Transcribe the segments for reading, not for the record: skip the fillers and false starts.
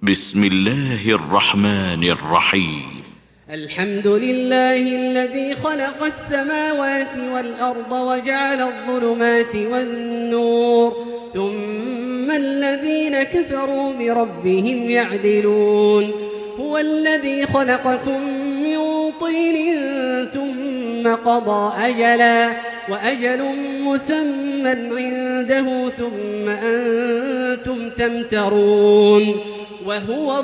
بسم الله الرحمن الرحيم. الحمد لله الذي خلق السماوات والأرض وجعل الظلمات والنور ثم الذين كفروا بربهم يعدلون. هو الذي خلقكم من طين ثم قضى أجلا وأجل مسمى عنده ثم أنتم تمترون. وهو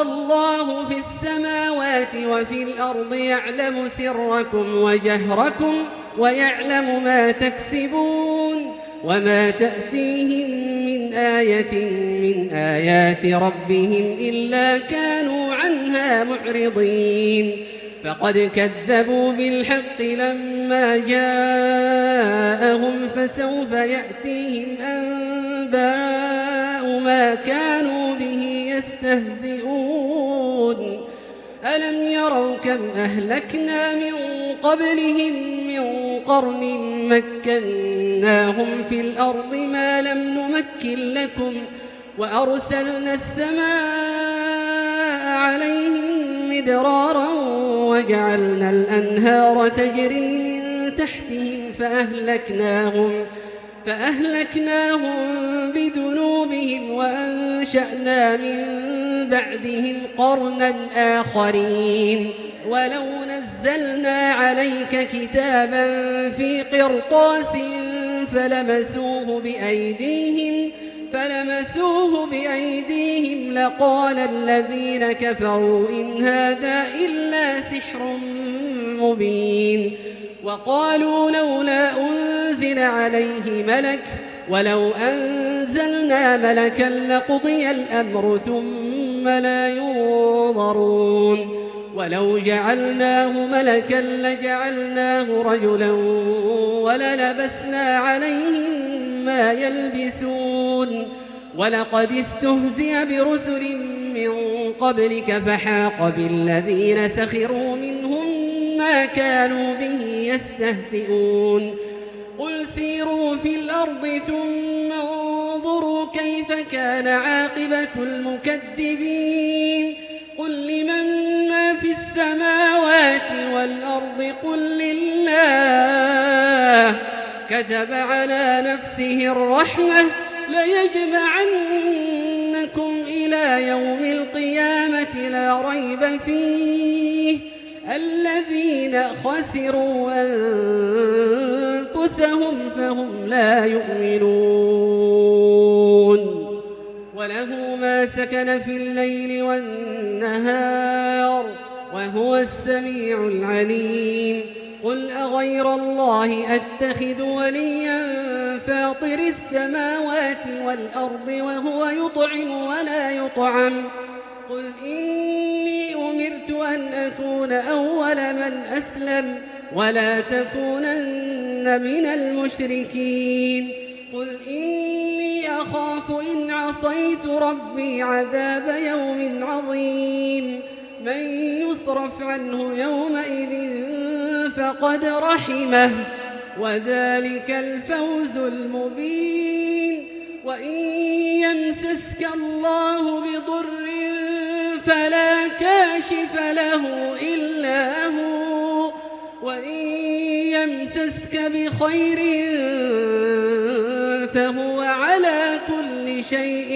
الله في السماوات وفي الأرض يعلم سركم وجهركم ويعلم ما تكسبون وما تأتيهم من آية من آيات ربهم إلا كانوا عنها معرضين. فقد كذبوا بالحق لما جاءهم فسوف يأتيهم أنباء ما كانوا به يستهزئون. ألم يروا كم أهلكنا من قبلهم من قرن مكناهم في الأرض ما لم نمكن لكم وأرسلنا السماء عليهم مدرارا وجعلنا الأنهار تجري من تحتهم فأهلكناهم بذنوبهم وأنشأنا من بعدهم قرنا آخرين. ولو نزلنا عليك كتابا في قرطاس فلمسوه بأيديهم لقال الذين كفروا إن هذا إلا سحر مبين. وقالوا لولا أنزل عليه ملك ولو أنزلنا ملكا لقضي الأمر ثم لا ينظرون. ولو جعلناه ملكا لجعلناه رجلا وللبسنا عليهم ما يلبسون. ولقد استهزئ برسل من قبلك فحاق بالذين سخروا منهم ما كانوا به يستهزئون. قل سيروا في الأرض ثم انظروا كيف كان عاقبة المكذبين. قل لمن ما في السماوات والأرض قل لله كتب على نفسه الرحمة ليجمعنكم إلى يوم القيامة لا ريب فيه الذين خسروا أنفسهم فهم لا يؤمنون. وله ما سكن في الليل والنهار وهو السميع العليم. قل أغير الله أتخذ وليا فاطر السماوات والأرض وهو يطعم ولا يطعم. قل إني أمرت أن أكون أول من أسلم ولا تكونن من المشركين. قل إني أخاف إن عصيت ربي عذاب يوم عظيم. من يصرف عنه يومئذ فقد رحمه وذلك الفوز المبين. وإن يمسسك الله بضر فلا كاشف له إلا هو وإن يمسسك بخير فهو على كل شيء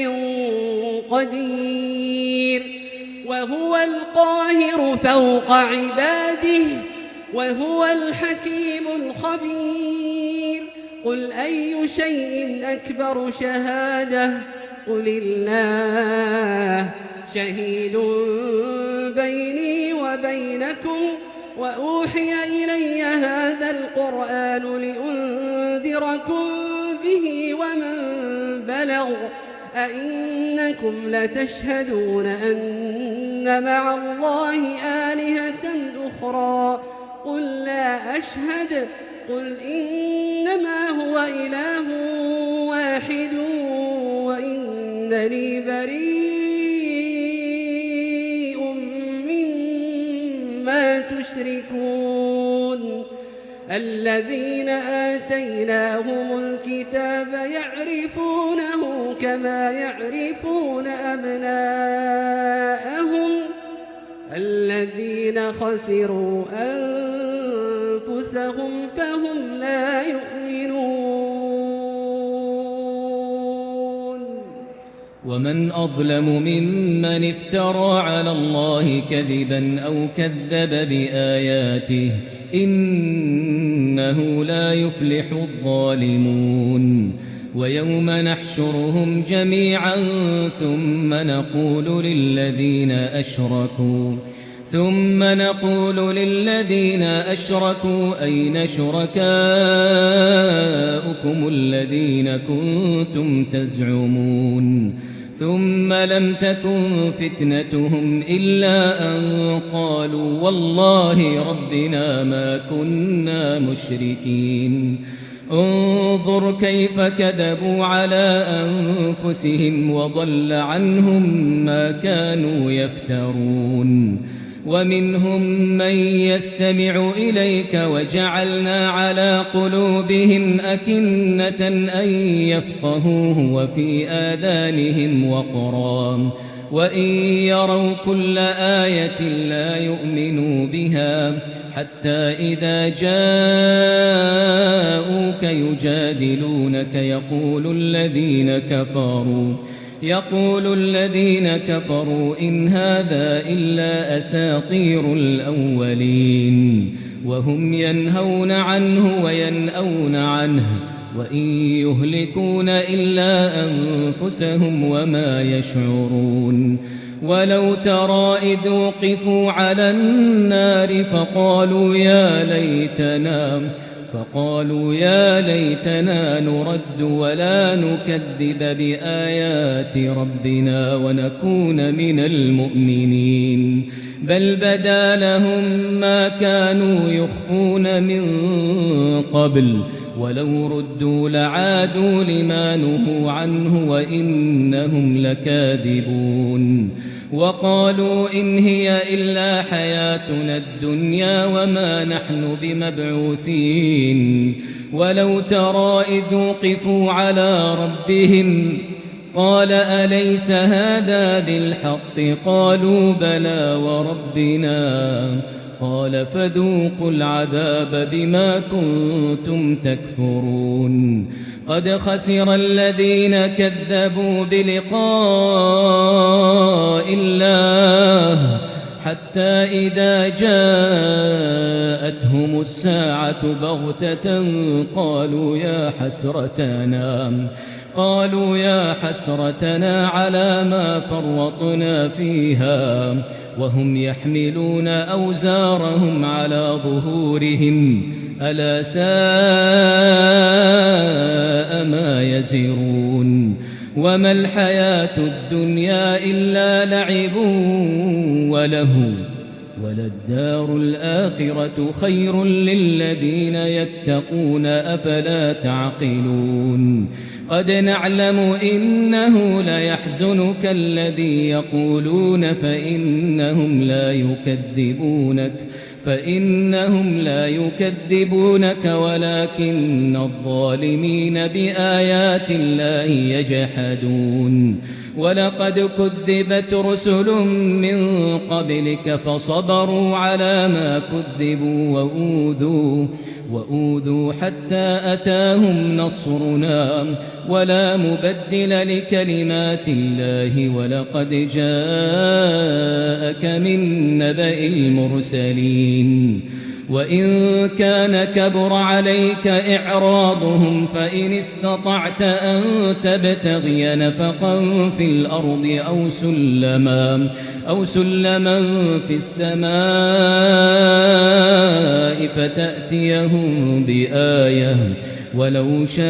قدير. وهو القاهر فوق عباده وهو الحكيم الخبير. قل أي شيء أكبر شهادة قل الله شهيد بيني وبينكم وأوحي إلي هذا القرآن لأنذركم به ومن بلغ. أئنكم لتشهدون أن مع الله آلهة أخرى قل لا أشهد. قل إنما هو إله واحد وإنني بريء مما تشركون. الذين آتيناهم الكتاب يعرفونه كما يعرفون أبناءهم الذين خسروا أنفسهم فهم لا يؤمنون. ومن أظلم ممن افترى على الله كذبا أو كذب بآياته إنه لا يفلح الظالمون. ويوم نحشرهم جميعا ثم نقول للذين أشركوا أين شركاؤكم الذين كنتم تزعمون ثم لم تكن فتنتهم إلا أن قالوا والله ربنا ما كنا مشركين. انظر كيف كذبوا على أنفسهم وضل عنهم ما كانوا يفترون. ومنهم من يستمع إليك وجعلنا على قلوبهم أكنة أن يفقهوه وفي آذانهم وقرا وإن يروا كل آية لا يؤمنوا بها حتى إذا جاءوك يجادلونك يقول الذين كفروا إن هذا إلا أساطير الأولين وهم ينهون عنه وينأون عنه وإن يهلكون إلا أنفسهم وما يشعرون. ولو ترى إذ وقفوا على النار فقالوا يا ليتنا نرد ولا نكذب بآيات ربنا ونكون من المؤمنين بل بدا لهم ما كانوا يخفون من قبل ولو ردوا لعادوا لما نهوا عنه وإنهم لكاذبون. وقالوا إن هي إلا حياتنا الدنيا وما نحن بمبعوثين. ولو ترى إذ وقفوا على ربهم قال أليس هذا بالحق قالوا بلى وربنا قال فذوقوا العذاب بما كنتم تكفرون. قد خسر الذين كذبوا بلقاء الله حتى إذا جاءتهم الساعة بغتة قالوا يا حسرتنا على ما فرطنا فيها وهم يحملون أوزارهم على ظهورهم ألا ساء ما يزرون. وما الحياة الدنيا إلا لعب ولهو وللدار الآخرة خير للذين يتقون أفلا تعقلون. قد نعلم إنه ليحزنك الذي يقولون فإنهم لا يكذبونك ولكن الظالمين بآيات الله يجحدون. ولقد كذبت رسل من قبلك فصبروا على ما كذبوا وأوذوا حتى أتاهم نصرنا ولا مبدل لكلمات الله ولقد جاءك من نبأ المرسلين. وإن كان كبر عليك إعراضهم فإن استطعت أن تبتغي نفقا في الأرض أو سلما في السماء فتأتيهم بآية ولو شاء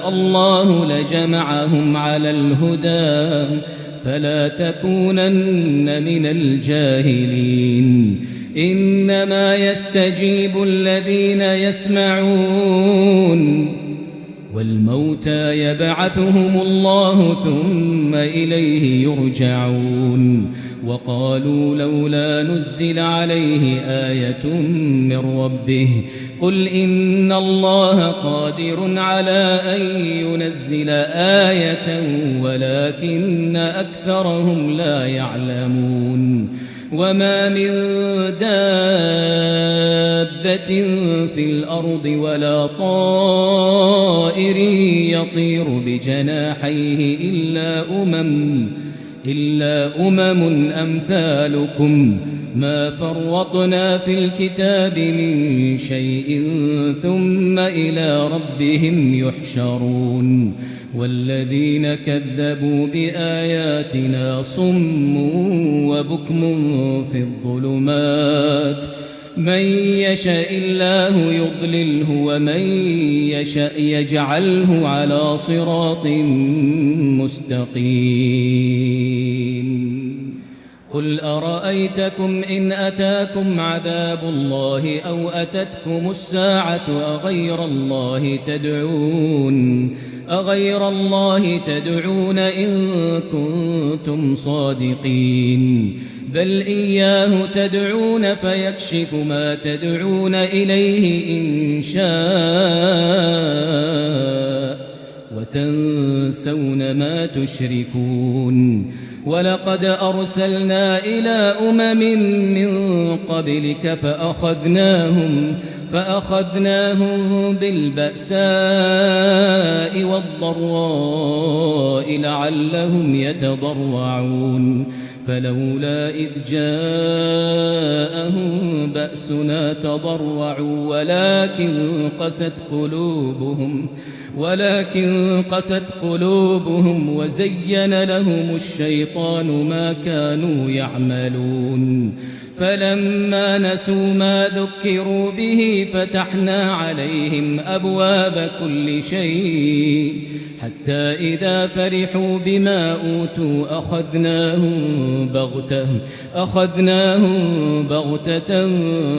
الله لجمعهم على الهدى فلا تكونن من الجاهلين. إنما يستجيب الذين يسمعون والموتى يبعثهم الله ثم إليه يرجعون. وقالوا لولا نزل عليه آية من ربه قل إن الله قادر على أن ينزل آية ولكن أكثرهم لا يعلمون وما من دابة في الأرض ولا طائر يطير بجناحيه إلا أمم أمثالكم ما فرطنا في الكتاب من شيء ثم إلى ربهم يحشرون والذين كذبوا بآياتنا صم وبكم في الظلمات من يشاء الله يضلله ومن يشاء يجعله على صراط مستقيم قل أرأيتكم إن أتاكم عذاب الله أو أتتكم الساعة أغير الله تدعون إن كنتم صادقين بل إياه تدعون فيكشف ما تدعون إليه إن شاء وتنسون ما تشركون ولقد أرسلنا إلى من قبلك فأخذناهم بالبأساء والضراء لعلهم يتضرعون فلولا إذ جاءهم بأسنا تضرعوا ولكن قست قلوبهم وزين لهم الشيطان ما كانوا يعملون فلما نسوا ما ذكروا به فتحنا عليهم أبواب كل شيء حتى إذا فرحوا بما أوتوا أخذناهم بغتة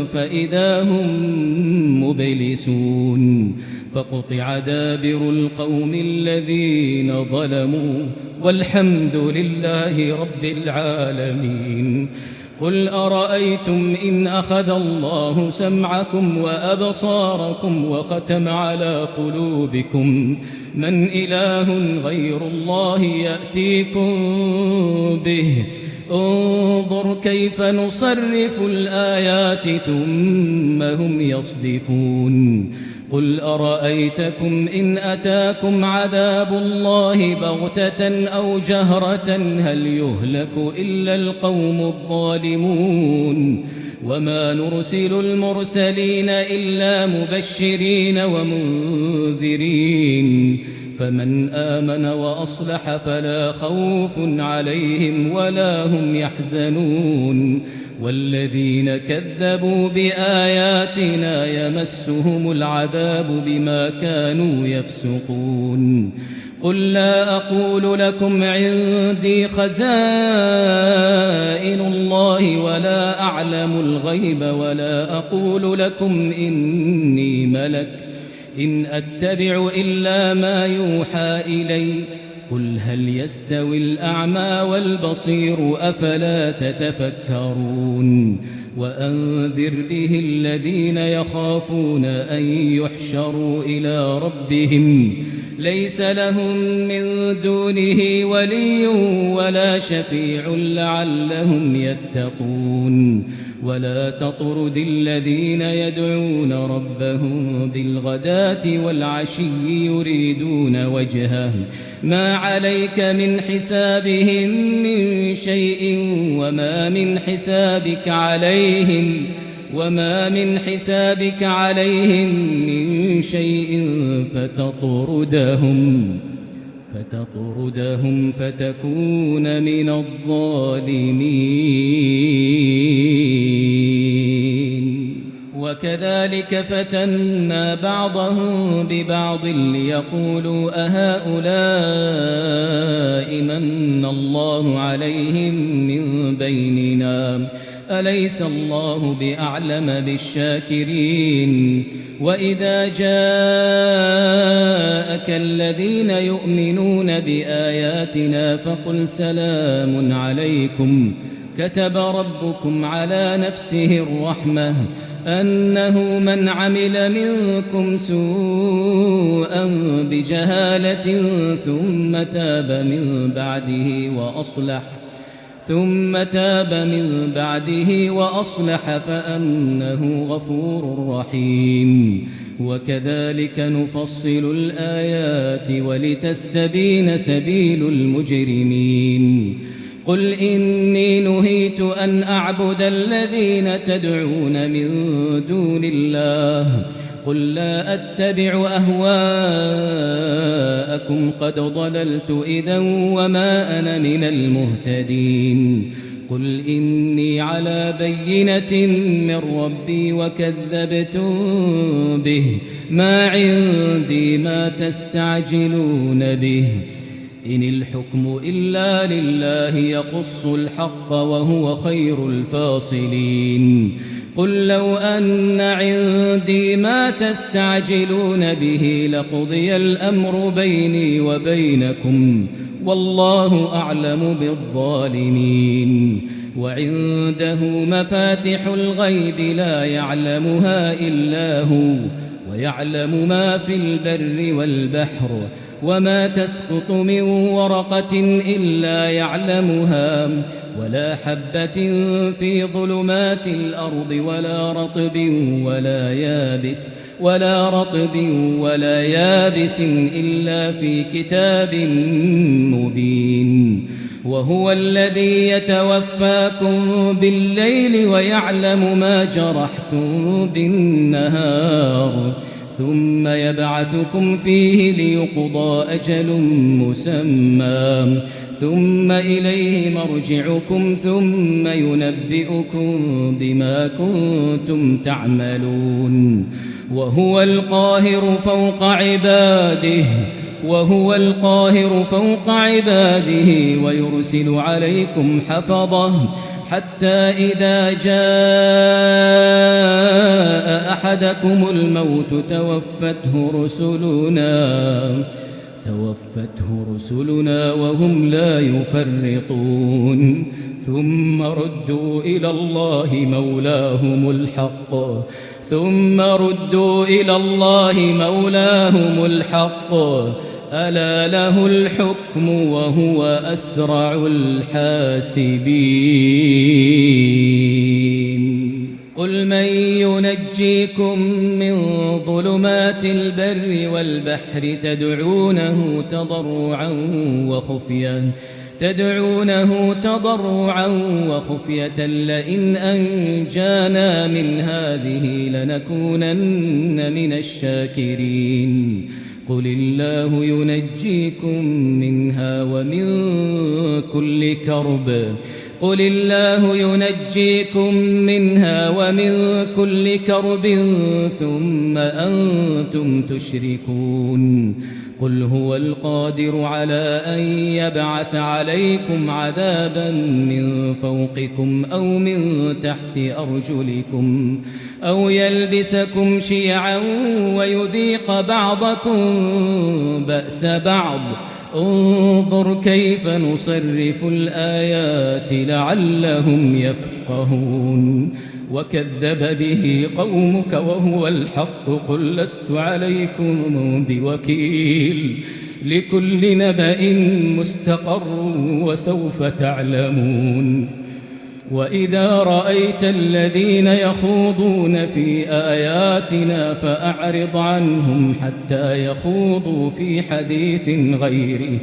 فإذا هم مبلسون فقطع دابر القوم الذين ظلموا والحمد لله رب العالمين قل أرأيتم إن أخذ الله سمعكم وأبصاركم وختم على قلوبكم من إله غير الله يأتيكم به انظر كيف نصرف الآيات ثم هم يصدفون قل أرأيتكم إن أتاكم عذاب الله بغتة أو جهرة هل يهلك إلا القوم الظالمون وما نرسل المرسلين إلا مبشرين ومنذرين فمن آمن وأصلح فلا خوف عليهم ولا هم يحزنون والذين كذبوا بآياتنا يمسهم العذاب بما كانوا يفسقون قل لا أقول لكم عندي خزائن الله ولا أعلم الغيب ولا أقول لكم إني ملك إن أتبع إلا ما يوحى إلي قل هل يستوي الأعمى والبصير أفلا تتفكرون وأنذر به الذين يخافون أن يحشروا إلى ربهم ليس لهم من دونه ولي ولا شفيع لعلهم يتقون ولا تطرد الذين يدعون ربهم بالغداة والعشي يريدون وجهه ما عليك من حسابهم من شيء وما من حسابك عليهم من شيء فتطردهم فتكون من الظالمين وكذلك فتنا بعضهم ببعض ليقولوا أهؤلاء من الله عليهم من بيننا أليس الله بأعلم بالشاكرين وإذا جاءك الذين يؤمنون بآياتنا فقل سلام عليكم كتب ربكم على نفسه الرحمة أنه من عمل منكم سوءا بجهالة ثم تاب من بعده وأصلح فأنه غفور رحيم. وكذلك نفصل الآيات ولتستبين سبيل المجرمين. قل إني نهيت أن أعبد الذين تدعون من دون الله قل لا أتبع أهواءكم قد ضللت إذا وما أنا من المهتدين. قل إني على بينة من ربي وكذبتم به ما عندي ما تستعجلون به إن الحكم إلا لله يقص الحق وهو خير الفاصلين. قل لو أن عندي ما تستعجلون به لقضي الأمر بيني وبينكم والله أعلم بالظالمين. وعنده مفاتح الغيب لا يعلمها إلا هو ويعلم ما في البر والبحر وما تسقط من ورقة إلا يعلمها ولا حبة في ظلمات الأرض ولا رطب ولا يابس إلا في كتاب مبين. وهو الذي يتوفاكم بالليل ويعلم ما جرحتم بالنهار ثم يبعثكم فيه ليقضى أجل مسمى ثم إليه مرجعكم ثم ينبئكم بما كنتم تعملون. وهو القاهر فوق عباده ويرسل عليكم حفظه حتى إذا جاء أحدكم الموت توفته رسلنا وهم لا يفرطون ثم ردوا إلى الله مولاهم الحق ألا له الحكم وهو أسرع الحاسبين. قل من ينجيكم من ظلمات البر والبحر تدعونه تضرعا وخفية لئن أنجانا من هذه لنكونن من الشاكرين. قل الله ينجيكم منها ومن كل كرب ثم أنتم تشركون. قل هو القادر على أن يبعث عليكم عذابا من فوقكم أو من تحت أرجلكم أو يلبسكم شيعا ويذيق بعضكم بأس بعض انظر كيف نصرف الآيات لعلهم يفقهون. وكذب به قومك وهو الحق قل لست عليكم بوكيل لكل نبأ مستقر وسوف تعلمون. وإذا رأيت الذين يخوضون في آياتنا فأعرض عنهم حتى يخوضوا في حديث غيره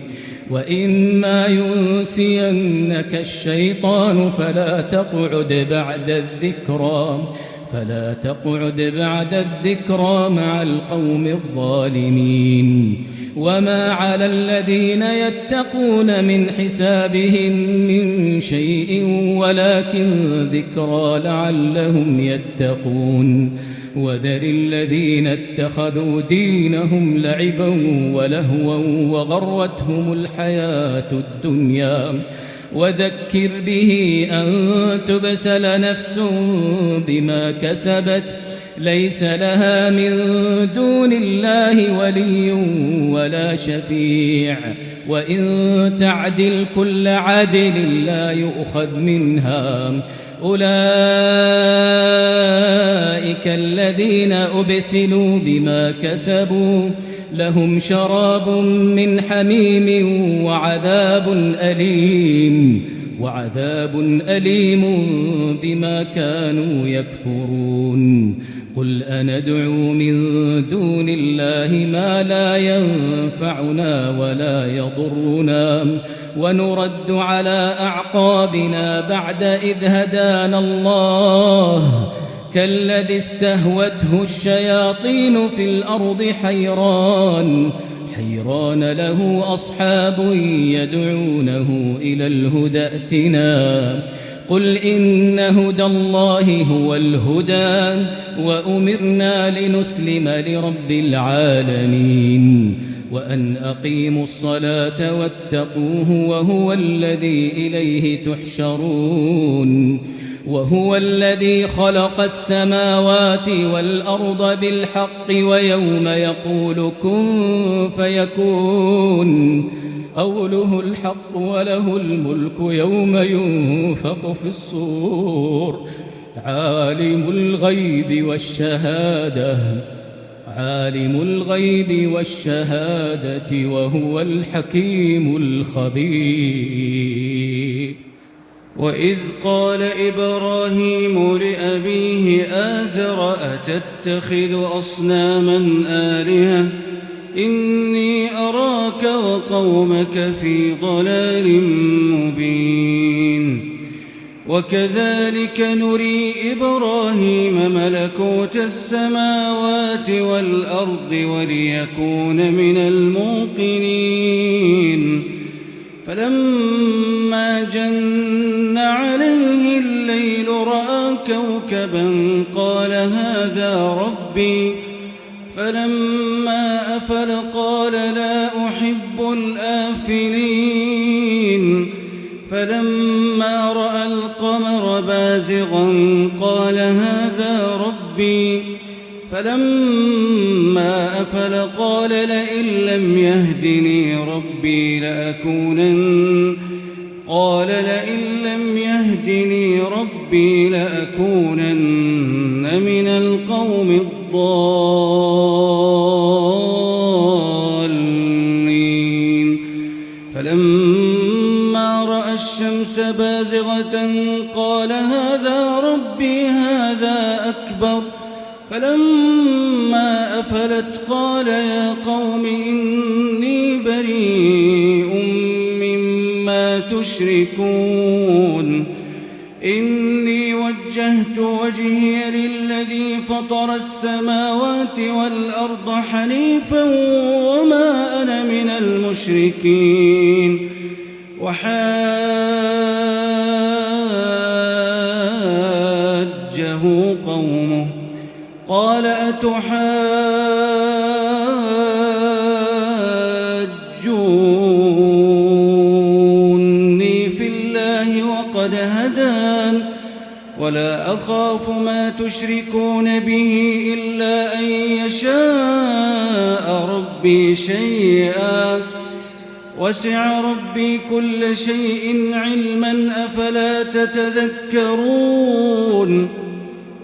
وإما ينسينك الشيطان فلا تقعد بعد الذكرى مع القوم الظالمين. وما على الذين يتقون من حسابهم من شيء ولكن ذكرى لعلهم يتقون. وذر الذين اتخذوا دينهم لعبا ولهوا وغرتهم الحياة الدنيا وذكر به أن تبسل نفس بما كسبت ليس لها من دون الله ولي ولا شفيع وإن تعدل كل عدل لا يؤخذ منها أولئك الذين أبسلوا بما كسبوا لهم شراب من حميم وعذاب أليم بما كانوا يكفرون قل أندعو من دون الله ما لا ينفعنا ولا يضرنا ونرد على أعقابنا بعد إذ هدانا الله كالذي استهوته الشياطين في الأرض حيران له أصحاب يدعونه إلى الهدى ائتنا قل إن هدى الله هو الهدى وأمرنا لنسلم لرب العالمين وأن أقيموا الصلاة واتقوه وهو الذي إليه تحشرون وهو الذي خلق السماوات والأرض بالحق ويوم يقول كن فيكون قوله الحق وله الملك يوم ينفخ في الصور عالم الغيب والشهادة وهو الحكيم الخبير وإذ قال إبراهيم لأبيه آزر أتتخذ أصناما آلهة إني أراك وقومك في ضلال مبين وكذلك نري إبراهيم ملكوت السماوات والأرض وليكون من الموقنين فلما جن عليه الليل رأى كوكبا قال هذا ربي فلما أفل قال لا أحب الآفلين فلما رأى القمر بازغا قال هذا ربي فلما أفل قال لئن لم يهدني ربي لأكونن من القوم الضالين فلما رأى الشمس بازغة قال هذا ربي هذا أكبر فلما أفلت قال يا قوم إني بريء مما تشركون إني وجهت وجهي للذي فطر السماوات والأرض حنيفا وما أنا من المشركين وحاجه قومه قال أتحاجوني في الله وقد هدان ولا أخاف ما تشركون به إلا أن يشاء ربي شيئا وسع ربي كل شيء علما أفلا تتذكرون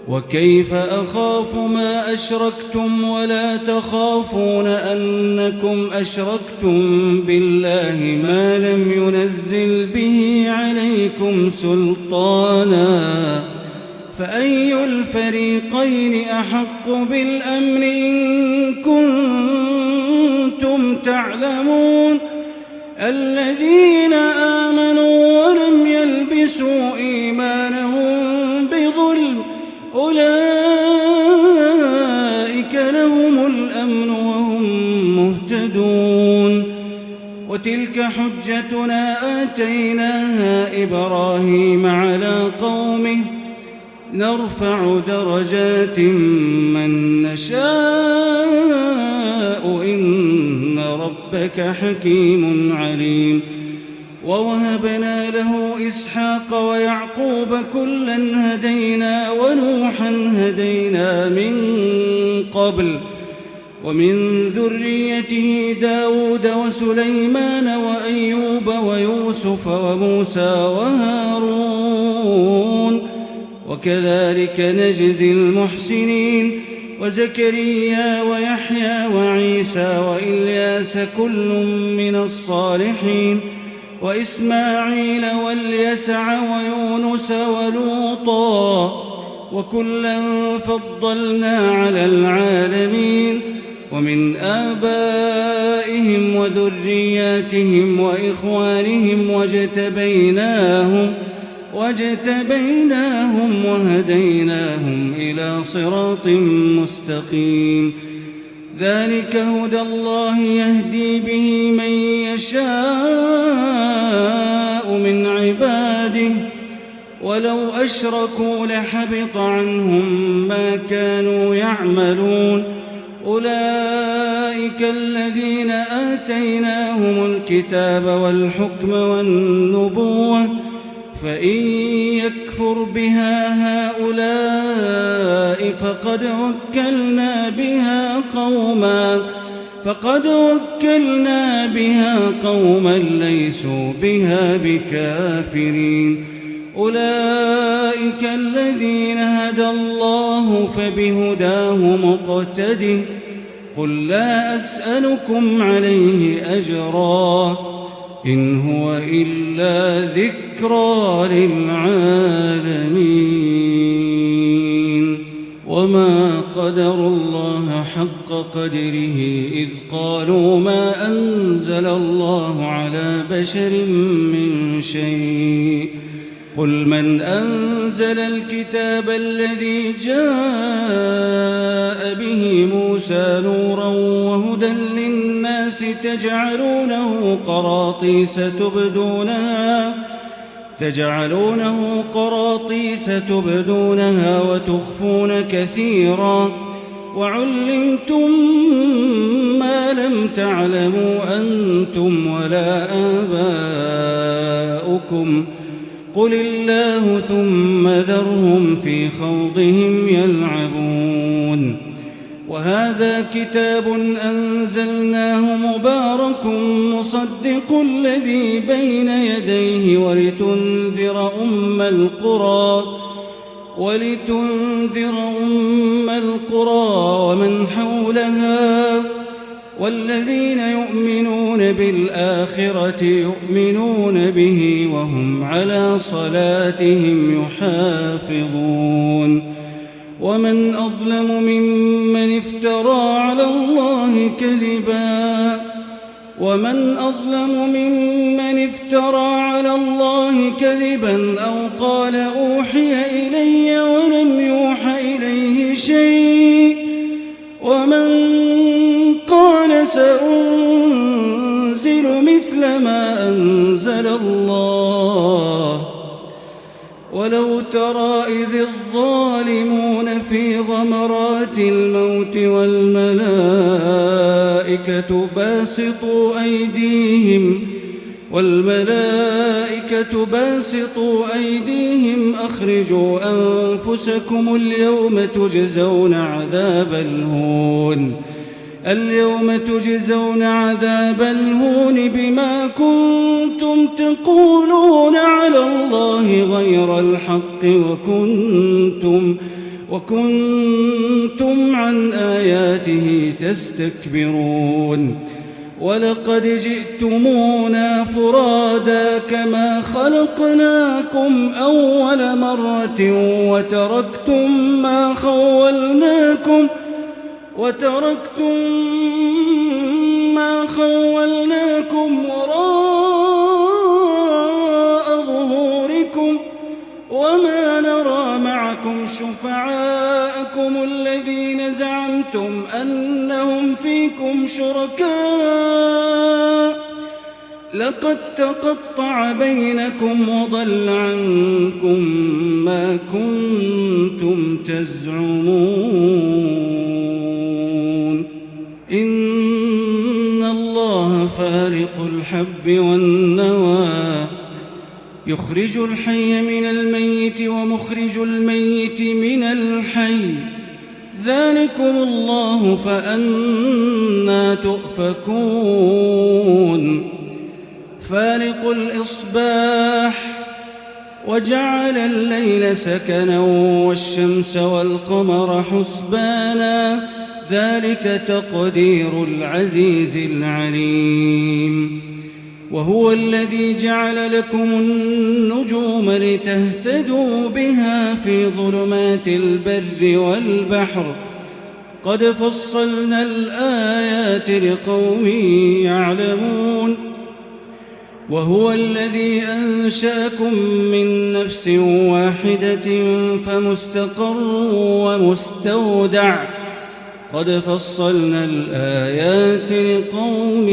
وكيف أخاف ما أشركتم ولا تخافون أنكم أشركتم بالله ما لم ينزل به عليكم سلطانا فأي الفريقين أحق بالأمن إن كنتم تعلمون الذين آمنوا ولم يلبسوا إيمانهم بظلم أولئك لهم الأمن وهم مهتدون وتلك حجتنا آتيناها إبراهيم على قومه نرفع درجات من نشاء إن ربك حكيم عليم ووهبنا له إسحاق ويعقوب كلا هدينا ونوحا هدينا من قبل ومن ذريته داود وسليمان وأيوب ويوسف وموسى وهارون وكذلك نجزي المحسنين وزكريا ويحيى وعيسى وإلياس كل من الصالحين وإسماعيل واليسع ويونس ولوطا وكلا فضلنا على العالمين ومن آبائهم وذرياتهم وإخوانهم واجتبيناهم وهديناهم إلى صراط مستقيم ذلك هدى الله يهدي به من يشاء من عباده ولو أشركوا لحبط عنهم ما كانوا يعملون أولئك الذين آتيناهم الكتاب والحكم والنبوة فإن يكفر بها هؤلاء فقد وكلنا بها قوما ليسوا بها بكافرين أولئك الذين هدى الله فبهداه مقتده قل لا أسألكم عليه أجرا إن هو إلا ذكرى للعالمين وما قدروا الله حق قدره إذ قالوا ما أنزل الله على بشر من شيء قل من أنزل الكتاب الذي جاء به موسى نورا وهدى للناس تجعلونه قراطيس تبدونها وتخفون كثيرا وعلمتم ما لم تعلموا أنتم ولا آباؤكم قل الله ثم ذرهم في خوضهم يلعبون وهذا كتاب أنزلناه مبارك مصدق الذي بين يديه ولتنذر أم القرى ومن حولها والذين يؤمنون بالآخرة يؤمنون به وهم على صلاتهم يحافظون ومن أظلم ممن افترى على الله كذبا أو قال أوحي إلي ولم يوحى إليه شيء ومن قال سأنزل مثل ما أنزل الله ولو ترى إذ الظالمون في غمرات الموت والملائكة باسطوا أيديهم أخرجوا أنفسكم اليوم تجزون عذاب الهون بما كنتم تقولون على الله غير الحق وكنتم عن آياته تستكبرون ولقد جئتمونا فرادا كما خلقناكم أول مرة وتركتم ما خولناكم وراء ظهوركم وما نرى معكم شفعاءكم الذين زعمتم أنهم فيكم شركاء لقد تقطع بينكم وضل عنكم ما كنتم تزعمون إن الله فارق الحب والنوى يخرج الحي من الميت ومخرج الميت من الحي ذلكم الله فأنى تؤفكون فالق الإصباح وجعل الليل سكنا والشمس والقمر حسبانا ذلك تقدير العزيز العليم وهو الذي جعل لكم النجوم لتهتدوا بها في ظلمات البر والبحر قد فصلنا الآيات لقوم يعلمون وهو الذي أنشأكم من نفس واحدة فمستقر ومستودع قد فصلنا الآيات لقوم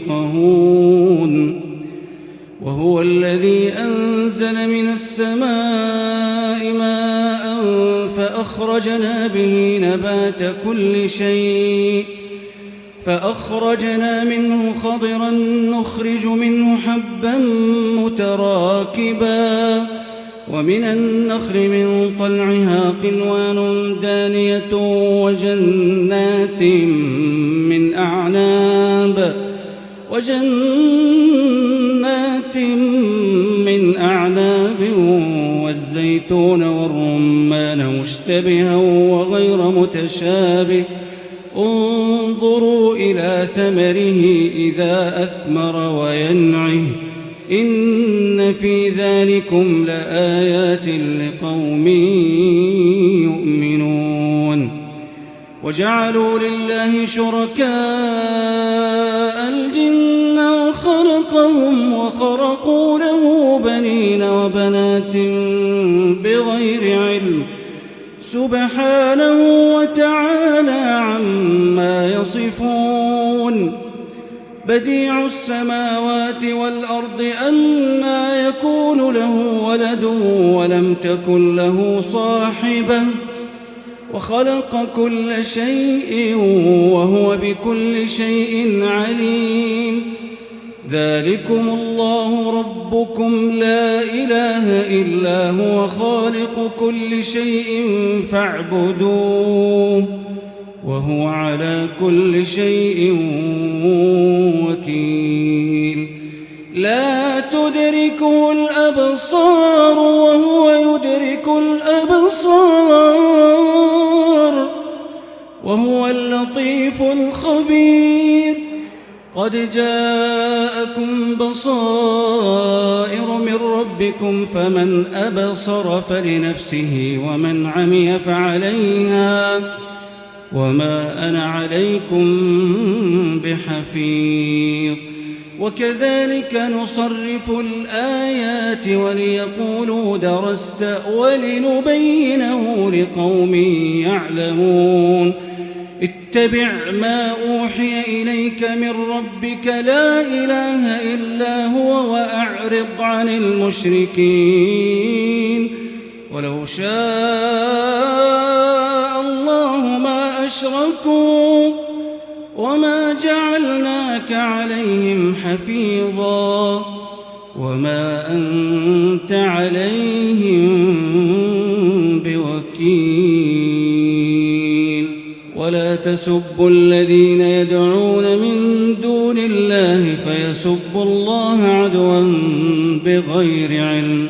يفقهون وهو الذي أنزل من السماء ماء فأخرجنا به نبات كل شيء فأخرجنا منه خضرا نخرج منه حبا متراكبا ومن النخل من طلعها قنوان دانية وجنات من أعناب والزيتون والرمان مشتبها وغير متشابه انظروا إلى ثمره إذا أثمر وينعه إن في ذلكم لآيات لقوم يؤمنون وجعلوا لله شركاء الجن وخلقهم وخرقوا له بنين وبنات بغير علم سبحانه وتعالى عما يصفون بديع السماوات والأرض أنى يكون له ولد ولم تكن له صاحبة وخلق كل شيء وهو بكل شيء عليم ذلكم الله ربكم لا إله إلا هو خالق كل شيء فاعبدوه وهو على كل شيء وكيل لا تدركه الأبصار وهو يدرك الأبصار وهو اللطيف الخبير قد جاءكم بصائر من ربكم فمن أبصر فلنفسه ومن عمي فعليها وما أنا عليكم بحفيظ وكذلك نصرف الآيات وليقولوا درست ولنبينه لقوم يعلمون اتبع ما أوحي إليك من ربك لا إله إلا هو وأعرض عن المشركين ولو شاء الله ما أشركوا وما جعلناك عليهم حفيظا وما أنت عليهم بوكيل ولا تسبوا الذين يدعون من دون الله فيسبوا الله عدوا بغير علم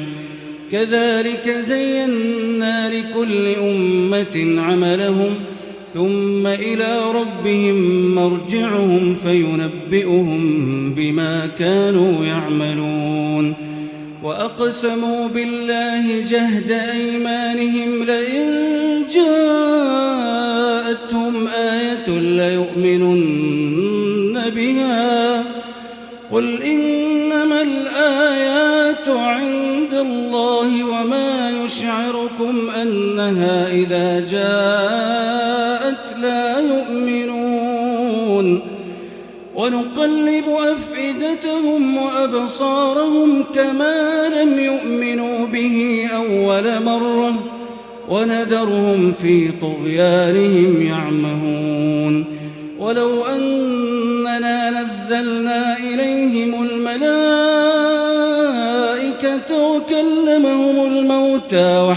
كذلك زينا لكل أمة عملهم ثم إلى ربهم مرجعهم فينبئهم بما كانوا يعملون وأقسموا بالله جهد أيمانهم لئن جاءتهم آية ليؤمنن بها قل إنما الآيات عند الله وما يشعركم أنها إذا جاءت لا يؤمنون ونقلب أفئدتهم وأبصارهم كما لم يؤمنوا به أول مرة ونذرهم في طغيانهم يعمهون ولو أننا نزلنا إليهم الملائكة وكلمهم الموتى الموتى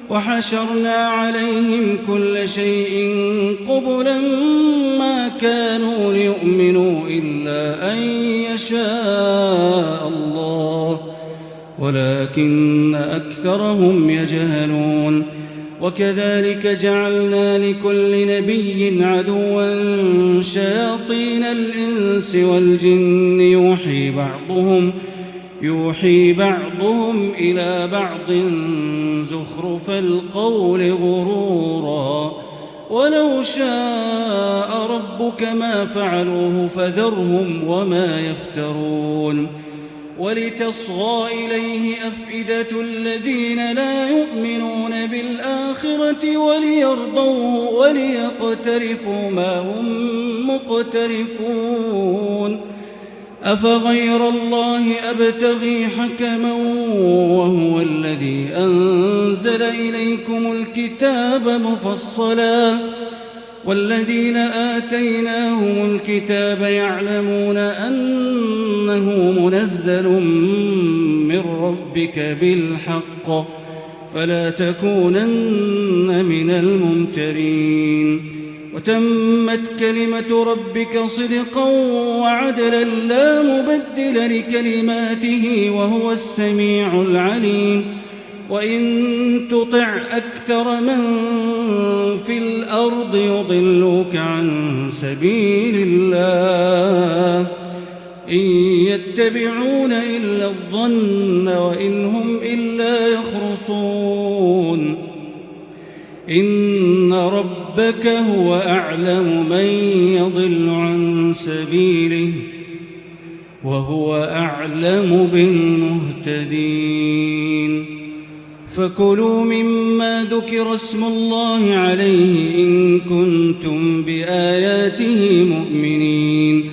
وحشرنا عليهم كل شيء قبلا ما كانوا ليؤمنوا إلا أن يشاء الله ولكن أكثرهم يجهلون. وكذلك جعلنا لكل نبي عدوا شياطين الإنس والجن يوحي بعضهم إلى بعض زخرف القول غرورا ولو شاء ربك ما فعلوه فذرهم وما يفترون. ولتصغى إليه أفئدة الذين لا يؤمنون بالآخرة وليرضوه وليقترفوا ما هم مقترفون. أفغير الله أبتغي حكما وهو الذي أنزل إليكم الكتاب مفصلا والذين آتيناهم الكتاب يعلمون أنه منزل من ربك بالحق فلا تكونن من الممترين. وتمت كلمة ربك صدقا وعدلا لا مبدل لكلماته وهو السميع العليم. وإن تطع أكثر من في الأرض يضلوك عن سبيل الله إن يتبعون إلا الظن وإن هم إلا يخرصون. إن ربك هو أعلم من يضل عن سبيله وهو أعلم بالمهتدين. فكلوا مما ذكر اسم الله عليه إن كنتم بآياته مؤمنين.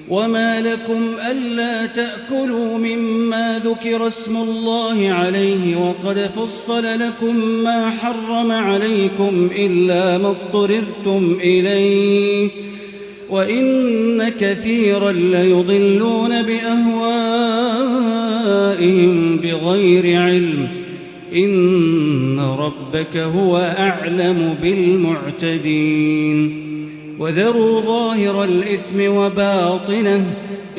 وما لكم ألا تأكلوا مما ذكر اسم الله عليه وقد فصل لكم ما حرم عليكم إلا ما اضطررتم إليه وإن كثيرا ليضلون بأهوائهم بغير علم إن ربك هو أعلم بالمعتدين. وذروا ظاهر الإثم وباطنه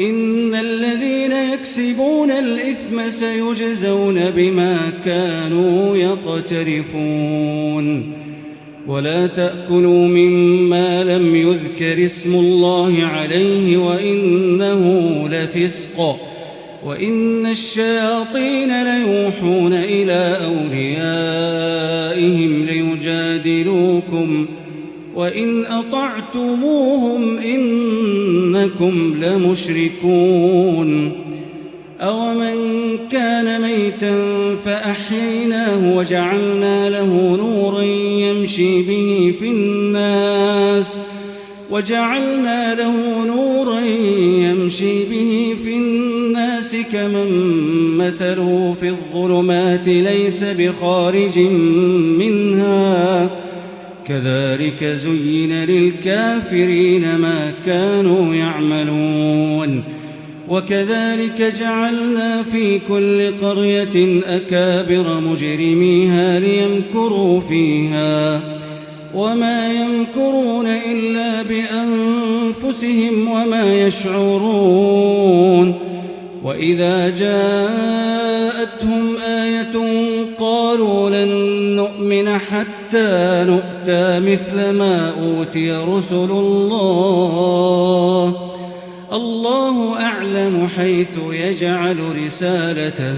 إن الذين يكسبون الإثم سيجزون بما كانوا يقترفون. ولا تأكلوا مما لم يذكر اسم الله عليه وإنه لفسق وإن الشياطين ليوحون إلى أوليائهم ليجادلوكم وإن أطعتموهم إنكم لمشركون. أومن كان ميتا فأحييناه وجعلنا له نورا يمشي به في الناس كمن مثله في الظلمات ليس بخارج منها كذلك زين للكافرين ما كانوا يعملون. وكذلك جعلنا في كل قرية أكابر مجرميها ليمكروا فيها وما يمكرون إلا بأنفسهم وما يشعرون. وإذا جاءتهم آية قالوا لن نؤمن حتى نؤتى مثل ما أوتي رسل الله الله أعلم حيث يجعل رسالته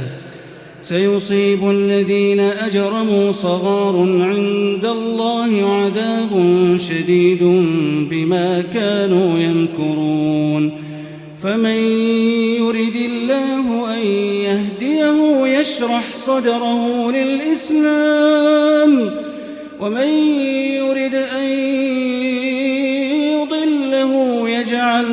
سيصيب الذين أجرموا صغار عند الله وعذاب شديد بما كانوا يمكرون. فمن يرد الله أن يهديه يشرح صدره للإسلام ومن يرد أن يضله يجعل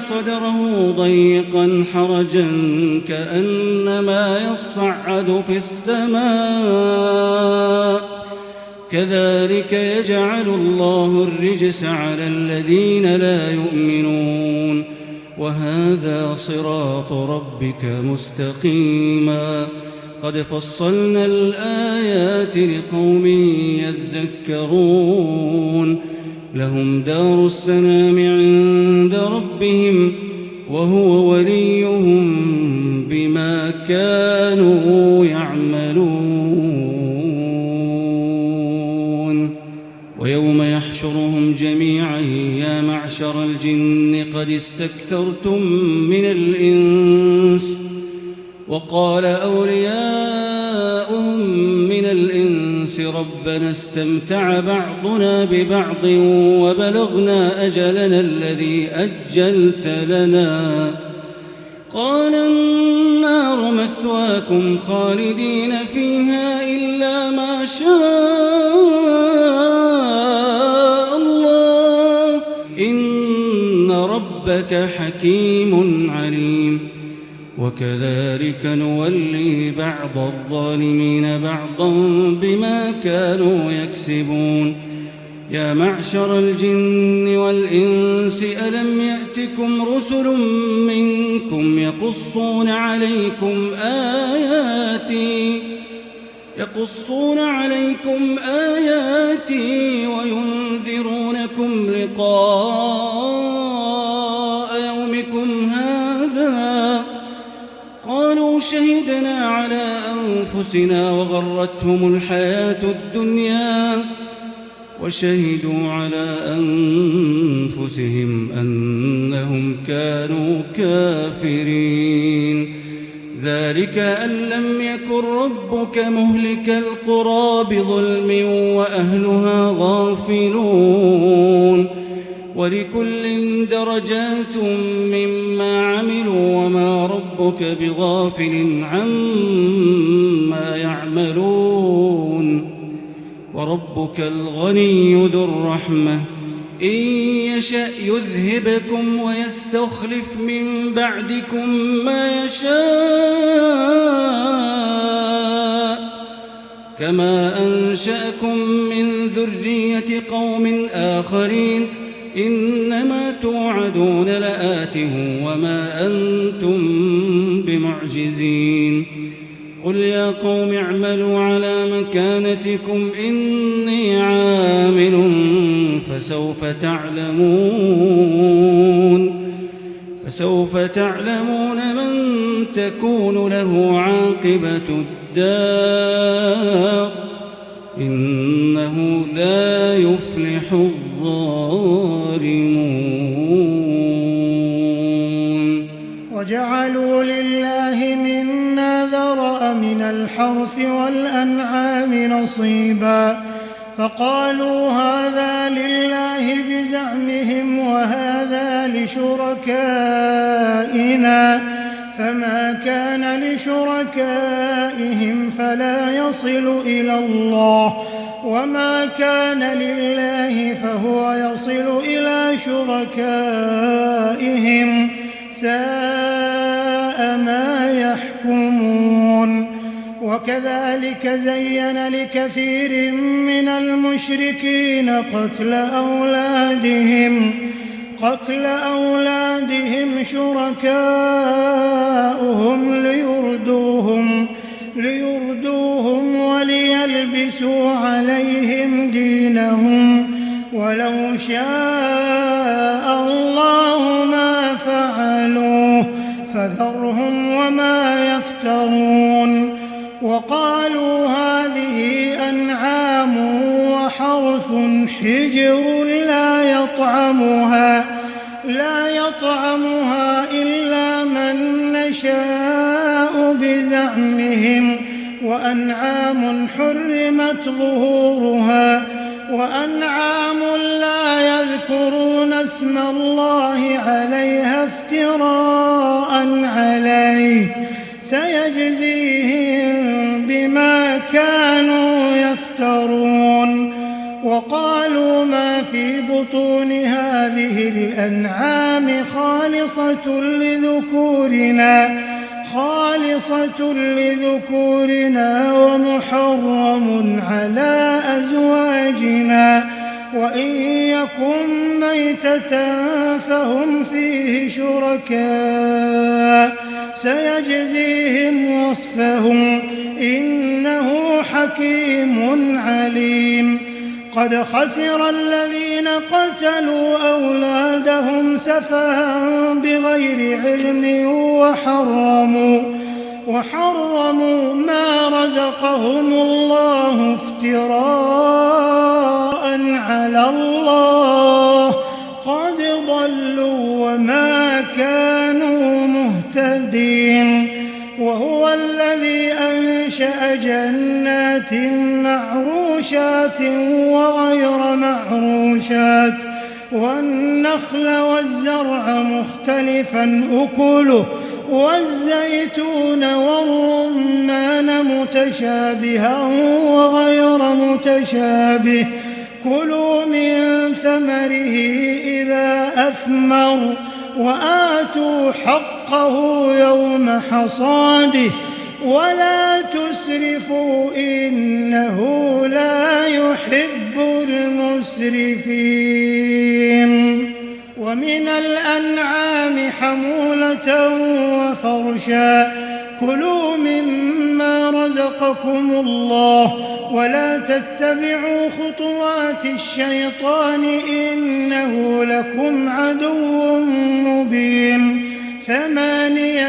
صدره ضيقا حرجا كأنما يصعد في السماء كذلك يجعل الله الرجس على الذين لا يؤمنون وهذا صراط ربك مستقيما قد فصلنا الآيات لقوم يذكرون لهم دار السلام عند ربهم وهو وليهم بما كانوا يعملون ويوم يحشرهم جميعا يا معشر الجن قد استكثرتم من الإنس وقال أولياؤهم من الإنس ربنا استمتع بعضنا ببعض وبلغنا أجلنا الذي أجلت لنا قال النار مثواكم خالدين فيها إلا ما شاء الله إن ربك حكيم عليم وكذلك نولي بعض الظالمين بعضا بما كانوا يكسبون يا معشر الجن والإنس ألم يأتكم رسل منكم يقصون عليكم آياتي وينذرونكم لقاء يومكم هذا قالوا شهدنا على أنفسنا وغرتهم الحياة الدنيا وشهدوا على أنفسهم أنهم كانوا كافرين ذلك أن لم يكن ربك مهلك القرى بظلم وأهلها غافلون ولكل درجات مما عملوا وما ربك بغافل عما يعملون وربك الغني ذو الرحمة إن يشأ يذهبكم ويستخلف من بعدكم ما يشاء كما أنشأكم من ذرية قوم آخرين إنما توعدون لآت وما أنتم بمعجزين قل يا قوم اعملوا على مكانتكم إني عامل فسوف تعلمون من تكون له عاقبة الدار إنه لا يفلح الظالمون وجعلوا لله مما ذرأ من الحرث والأنعام نصيبا فقالوا هذا لله بزعمهم وهذا لشركائنا فما كان لشركائهم فلا يصل إلى الله وما كان لله فهو يصل إلى شركائهم ساء ما يحكمون وكذلك زين لكثير من المشركين قتل أولادهم شركاؤهم ليردوهم وليلبسوا عليهم دينهم ولو شاء الله ما فعلوه فذرهم وما يفترون وقالوا هذه أنعام وحرث حجر لا يطعمها إلا من نشاء بزعمهم وأنعام حرمت ظهورها وأنعام لا يذكرون اسم الله عليها افتراء عليه سيجزيهم بما كانوا يفترون وقالوا ما في بطون هذه الأنعام خالصة لذكورنا ومحرم على أزواجنا وإن يكن ميتة فهم فيه شركاء سيجزيهم وصفهم إنه حكيم عليم قد خسر الذين قتلوا أولادهم سفها بغير علم وحرموا ما رزقهم الله افتراء على الله قد ضلوا وما كانوا مهتدين وهو الذي أنشأ جنات معروشات وغير معروشات والنخل والزرع مختلفا أكله والزيتون والرمان متشابها وغير متشابه كلوا من ثمره إذا أثمر وآتوا حقه يوم حصاده ولا تسرفوا إنه لا يحب المسرفين ومن الأنعام حمولة وفرشا كلوا مما رزقكم الله ولا تتبعوا خطوات الشيطان إنه لكم عدو مبين 8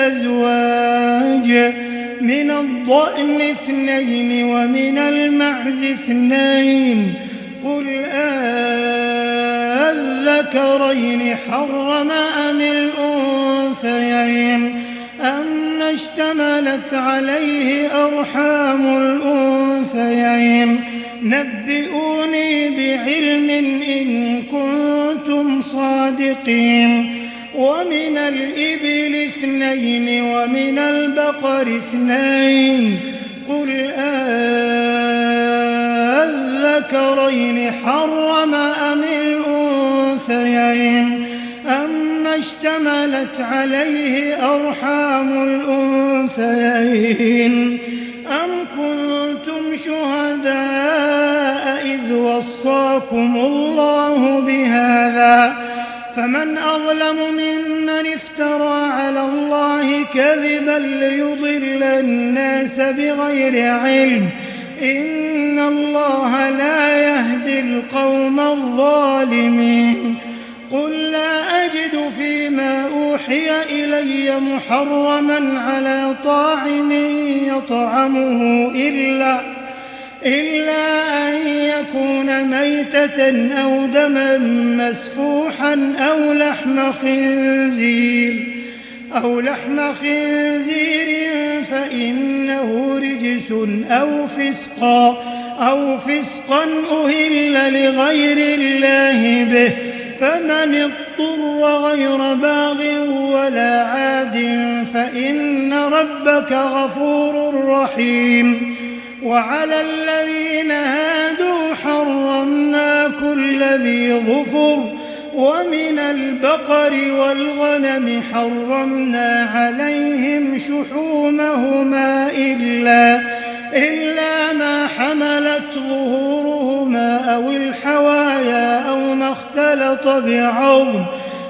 أزواج من الضأن 2 ومن المعز 2 قل الذكرين حرم أم الأنثيين أما اشتملت عليه أرحام الأنثيين نبئوني بعلم إن كنتم صادقين ومن الإبل 2 ومن البقر 2 قل الذكرين حرم أم الأنثيين أما اشتملت عليه أرحام الأنثيين أم كنتم شهداء إذ وصاكم الله بهذا فمن أظلم ممن افترى على الله كذبا ليضل الناس بغير علم إن الله لا يهدي القوم الظالمين قل لا أجد فيما أوحي إلي محرما على طاعم يطعمه إلا أن يكون ميتة أو دما مسفوحا أو لحم خنزير فإنه رجس أو فسقا أهل لغير الله به فمن اضطر غير باغ ولا عاد فإن ربك غفور رحيم وعلى الذين هادوا حرمنا كل ذي ظفر ومن البقر والغنم حرمنا عليهم شحومهما إلا ما حملت ظهورهما أو الحوايا أو ما اختلط بعظم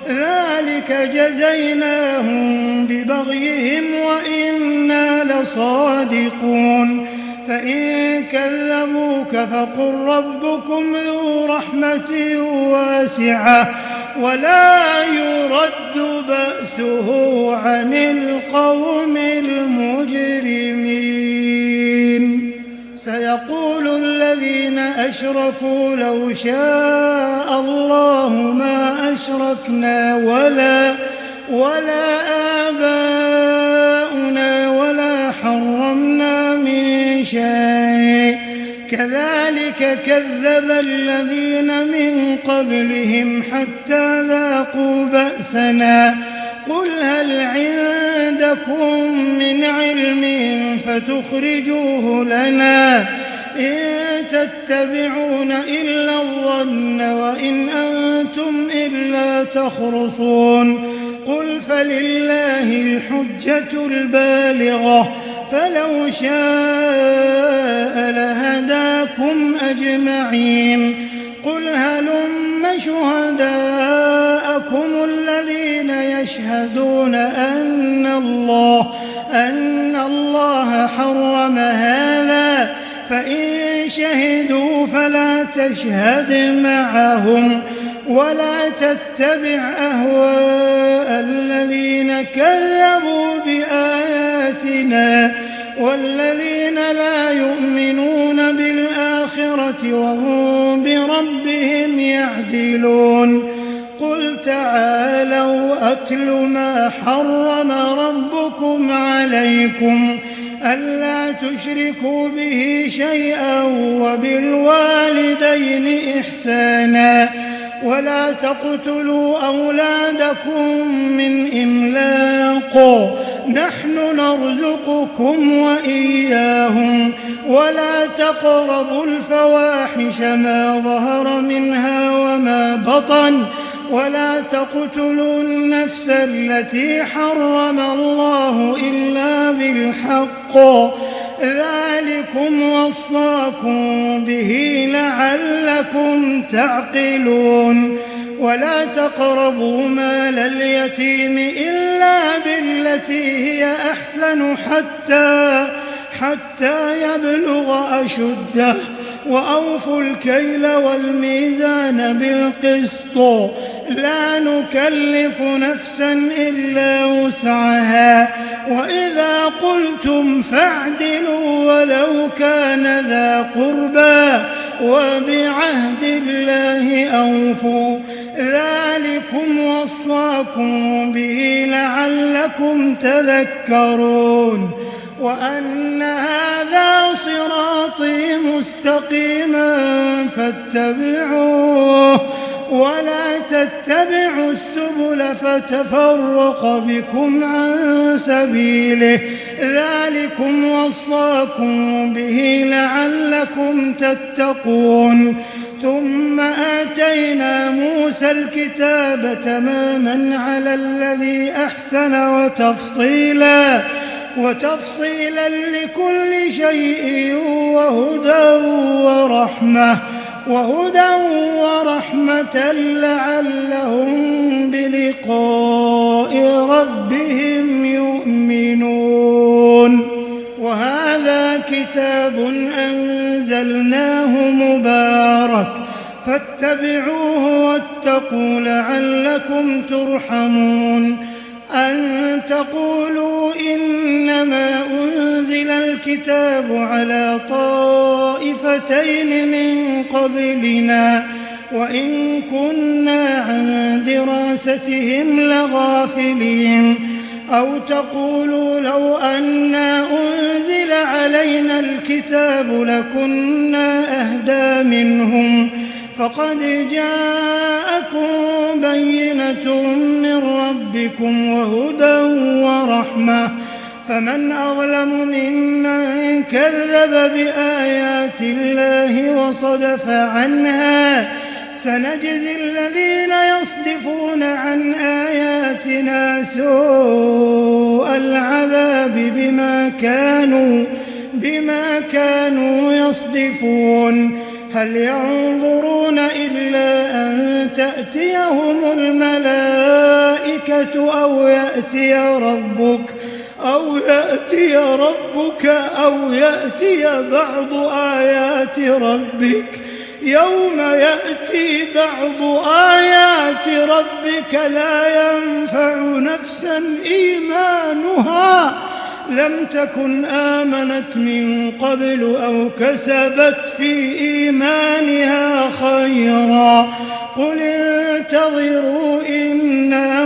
ذلك جزيناهم ببغيهم وإنا لصادقون فإن كذبوك فقل ربكم ذو رحمة واسعة ولا يرد بأسه عن القوم المجرمين سيقول الذين أشركوا لو شاء الله ما أشركنا ولا آباؤنا ولا حرمنا من شيء كذلك كذب الذين من قبلهم حتى ذاقوا بأسنا قل هل عندكم من علم فتخرجوه لنا إن تتبعون إلا الظن وإن أنتم إلا تخرصون قل فلله الحجة البالغة فلو شاء لهداكم أجمعين. قل هلم شهداءكم الذين يشهدون أن الله حرم هذا، فإن شهدوا فلا تشهد معهم، ولا تتبع أهواء الذين كذبوا بآياتنا والذين لا يؤمنون بالآخرة وهم بربهم يعدلون. قل تعالوا أتل ما حرم ربكم عليكم ألا تشركوا به شيئا وبالوالدين إحسانا ولا تقتلوا أولادكم من إملاق نحن نرزقكم وإياهم ولا تقربوا الفواحش ما ظهر منها وما بطن ولا تقتلوا النفس التي حرم الله إلا بالحق ذلكم وصاكم به لعلكم تعقلون. ولا تقربوا مال اليتيم إلا بالتي هي أحسن حتى يبلغ أشده وأوفوا الكيل والميزان بالقسط لا نكلف نفسا إلا وسعها وإذا قلتم فاعدلوا ولو كان ذا قربى وبعهد الله أوفوا ذلكم وصاكم به لعلكم تذكرون. وأن هذا صراطي مستقيما فاتبعوه ولا تتبعوا السبل فتفرق بكم عن سبيله ذلكم وصاكم به لعلكم تتقون. ثم آتينا موسى الكتاب تماما على الذي أحسن وتفصيلا لكل شيء وهدى ورحمة لعلهم بلقاء ربهم يؤمنون. وهذا كتاب أنزلناه مبارك فاتبعوه واتقوا لعلكم ترحمون. أن تقولوا إنما أنزل الكتاب على طائفتين من قبلنا وإن كنا عن دراستهم لغافلين. أو تقولوا لو أنا أنزل علينا الكتاب لكنا أهدى منهم فقد جاءكم بينة من ربكم وهدى ورحمة فمن أظلم ممن كذب بآيات الله وصدف عنها سنجزي الذين يصدفون عن آياتنا سوء العذاب بما كانوا يصدفون. هل ينظرون إلا أن تأتيهم الملائكة أو يأتي ربك أو يأتي بعض آيات ربك يوم يأتي بعض آيات ربك لا ينفع نفسا إيمانها لم تكن آمنت من قبل أو كسبت في إيمانها خيرا قل انتظروا إنا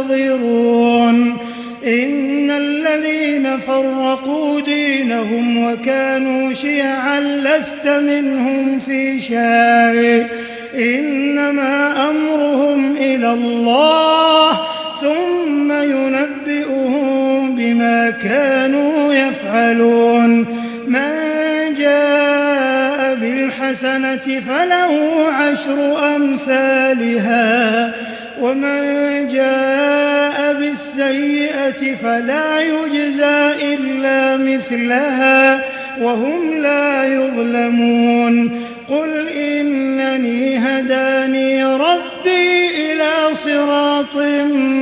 منتظرون. إن الذين فرقوا دينهم وكانوا شيعا لست منهم في شيء إنما أمرهم إلى الله ثم ينبئهم بما كانوا يفعلون. من جاء بالحسنة فله 10 أمثالها ومن جاء بالسيئة فلا يجزى إلا مثلها وهم لا يظلمون قل إنني هداني ربي إلى صراط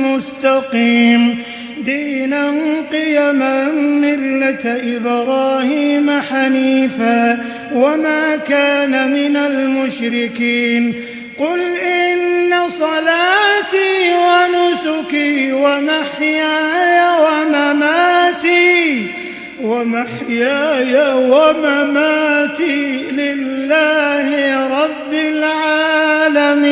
مستقيم دينا قيما ملة إبراهيم حنيفا وما كان من المشركين قل إن صلاتي ونسكي ومحياي ومماتي لله رب العالمين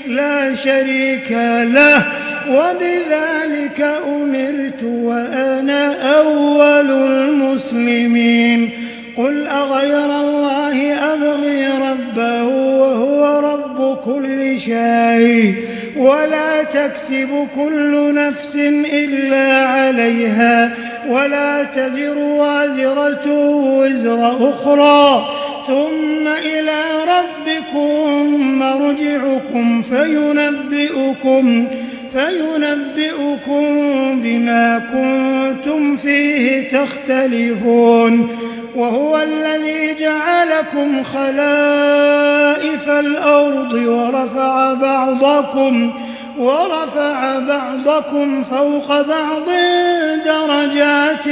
لا شريك له وبذلك أمرت وأنا أول المسلمين قل أغير الله أبغي ربا وهو رب كل شيء ولا تكسب كل نفس إلا عليها ولا تزر وازرة وزر أخرى ثم إلى ربكم مرجعكم فينبئكم بما كنتم فيه تختلفون وهو الذي جعلكم خلائف الأرض ورفع بعضكم فوق بعض درجات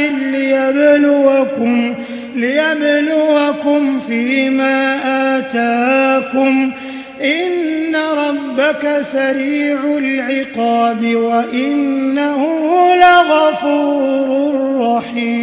ليبلوكم فيما آتاكم إن ربك سريع العقاب وإنه لغفور رحيم